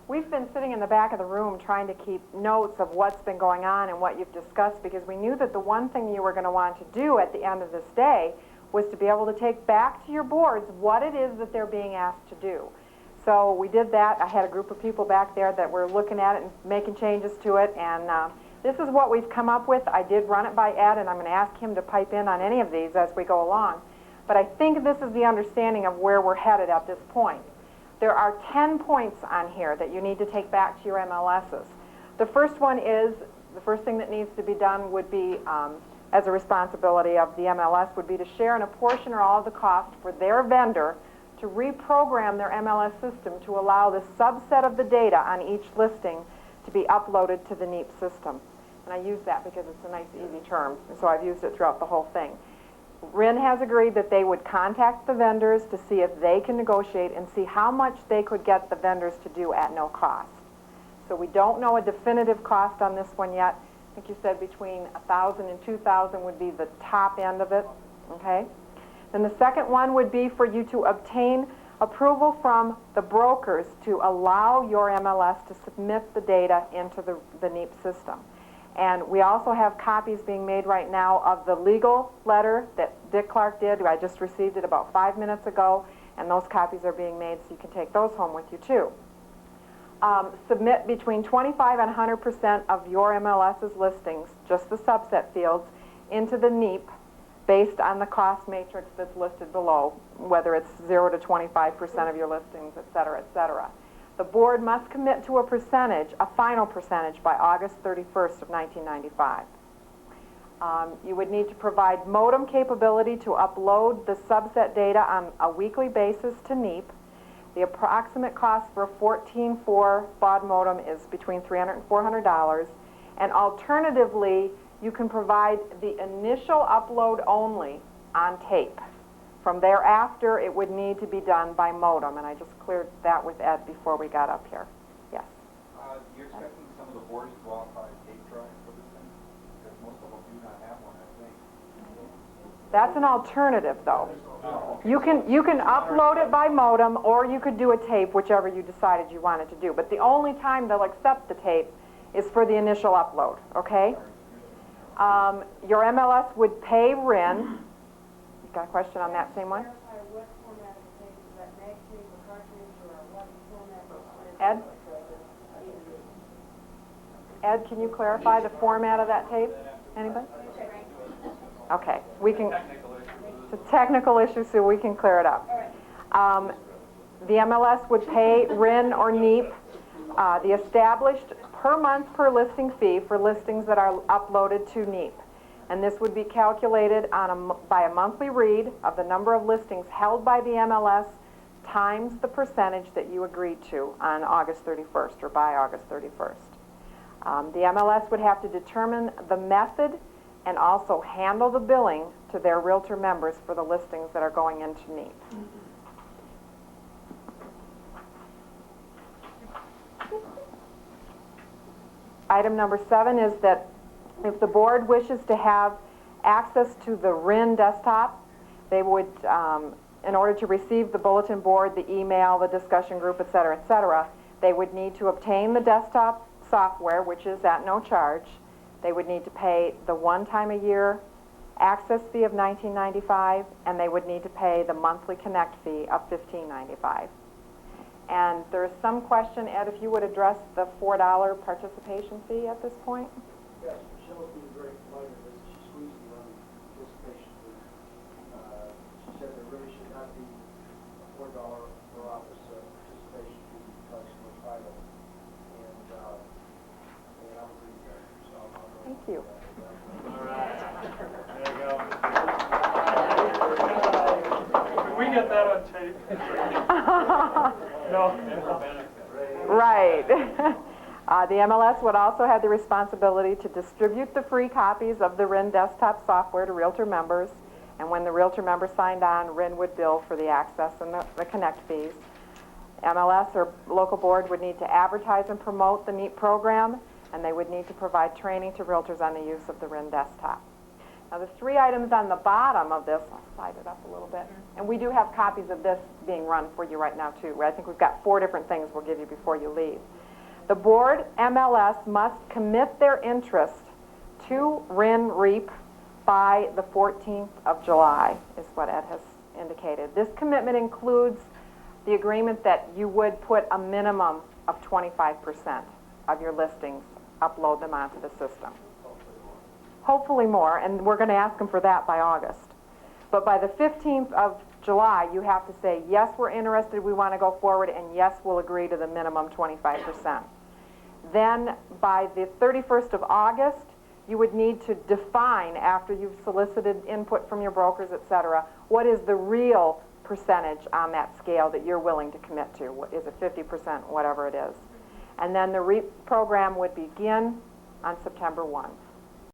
We've been sitting in the back of the room trying to keep notes of what's been going on and what you've discussed, because we knew that the one thing you were going to want to do at the end of this day was to be able to take back to your boards what it is that they're being asked to do. So we did that. I had a group of people back there that were looking at it and making changes to it, and this is what we've come up with. I did run it by Ed, and I'm going to ask him to pipe in on any of these as we go along. But I think this is the understanding of where we're headed at this point. There are 10 points on here that you need to take back to your MLSs. The first one is, the first thing that needs to be done would be, as a responsibility of the MLS, would be to share in a portion or all of the cost for their vendor to reprogram their MLS system to allow the subset of the data on each listing to be uploaded to the NEAP system. And I use that because it's a nice, easy term, and so I've used it throughout the whole thing. RIN has agreed that they would contact the vendors to see if they can negotiate and see how much they could get the vendors to do at no cost. So we don't know a definitive cost on this one yet. I think you said between $1,000 and $2,000 would be the top end of it, okay? Then the second one would be for you to obtain approval from the brokers to allow your MLS to submit the data into the NEAP system. And we also have copies being made right now of the legal letter that Dick Clark did. I just received it about 5 minutes ago, and those copies are being made so you can take those home with you too. Submit between 25 and 100% of your MLS's listings, just the subset fields, into the NEAP based on the cost matrix that's listed below, whether it's 0 to 25% of your listings, et cetera, et cetera. The board must commit to a percentage, a final percentage, by August 31st of 1995. You would need to provide modem capability to upload the subset data on a weekly basis to NEAP. The approximate cost for a 14.4 baud modem is between $300 and $400. And alternatively, you can provide the initial upload only on tape. From thereafter, it would need to be done by modem, and I just cleared that with Ed before we got up here. Yes? You're expecting some of the boards to offer a tape drive for this thing? Because most of them do not have one, I think. That's an alternative, though. You can upload it by modem, or you could do a tape, whichever you decided you wanted to do. But the only time they'll accept the tape is for the initial upload, okay? Your MLS would pay RIN. Got a question on that same one? Ed? Ed, can you clarify the format of that tape? Anybody? Okay, we can. It's a technical issue, so we can clear it up. The MLS would pay RIN or NEAP the established per month per listing fee for listings that are uploaded to NEAP. And this would be calculated on by a monthly read of the number of listings held by the MLS times the percentage that you agreed to on August 31st or by August 31st. The MLS would have to determine the method and also handle the billing to their Realtor members for the listings that are going into NEAP. Item number 7 is that if the board wishes to have access to the RIN desktop, they would, in order to receive the bulletin board, the email, the discussion group, et cetera, they would need to obtain the desktop software, which is at no charge. They would need to pay the one-time-a-year access fee of $19.95, and they would need to pay the monthly connect fee of $15.95. And there is some question, Ed, if you would address the $4 participation fee at this point? Yes, Michelle's been very polite in this. She squeezed me on the participation fee. She said there really should not be a $4 per office participation fee because we're private. And I would agree with that. So I'll go. Thank you. All right. There you go. Can we get that on tape? No. Right. The MLS would also have the responsibility to distribute the free copies of the RIN desktop software to Realtor members, and when the Realtor members signed on, RIN would bill for the access and the connect fees. MLS or local board would need to advertise and promote the NEAP program, and they would need to provide training to Realtors on the use of the RIN desktop. Now the 3 items on the bottom of this, I'll slide it up a little bit, and we do have copies of this being run for you right now too. I think we've got 4 different things we'll give you before you leave. The board MLS must commit their interest to RIN REAP by the 14th of July, is what Ed has indicated. This commitment includes the agreement that you would put a minimum of 25% of your listings, upload them onto the system. Hopefully more, and we're going to ask them for that by August. But by the 15th of July, you have to say, yes, we're interested, we want to go forward, and yes, we'll agree to the minimum 25%. Then by the 31st of August, you would need to define, after you've solicited input from your brokers, et cetera, what is the real percentage on that scale that you're willing to commit to. Is it 50%, whatever it is. And then the REAP program would begin on September 1.